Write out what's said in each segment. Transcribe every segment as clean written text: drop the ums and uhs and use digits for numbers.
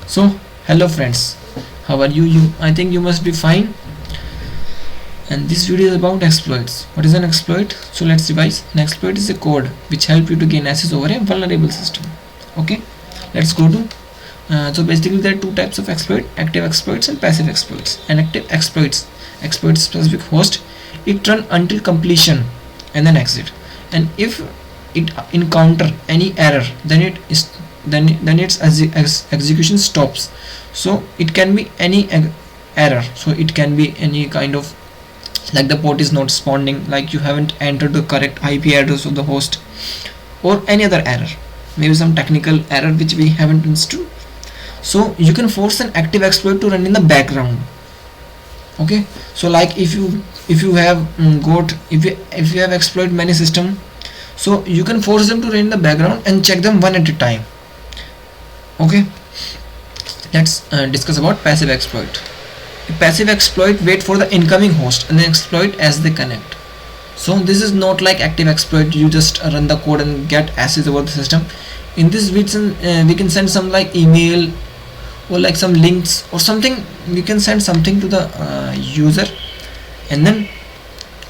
So hello friends, how are you? I think you must be fine. And this video is about exploits. What is an exploit? So let's revise. An exploit is a code which help you to gain access over a vulnerable system. Okay, let's go to so basically there are two types of exploit: active exploits and passive exploits. And active exploits, exploit specific host, it run until completion and then exit. And if it encounter any error, then it is then its execution stops. So it can be any error. So it can be any kind of, like the port is not responding, like you haven't entered the correct IP address of the host, or any other error, maybe some technical error which we haven't understood. So you can force an active exploit to run in the background. Okay, so like if you have if you have exploit many system, so you can force them to run in the background and check them one at a time. Okay, let's discuss about passive exploit. A passive exploit wait for the incoming host and then exploit as they connect. So this is not like active exploit, you just run the code and get access over the system. In this we can send some like email or like some links or something. We can send something to the user and then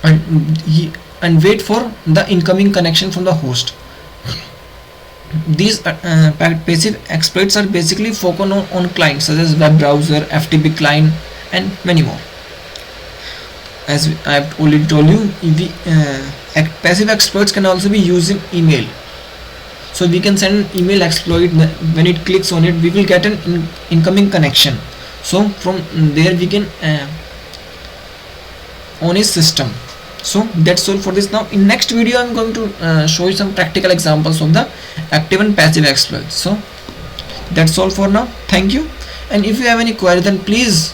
and wait for the incoming connection from the host. These passive exploits are basically focused on clients such as web browser, FTP client, and many more. As I have already told you, passive exploits can also be used in email. So we can send an email exploit. When it clicks on it, we will get an incoming connection. So from there we can on a system. So that's all for this. Now in next video I'm going to show you some practical examples of the active and passive exploits. So that's all for now. Thank you. And if you have any query, then please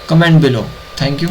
comment below. Thank you.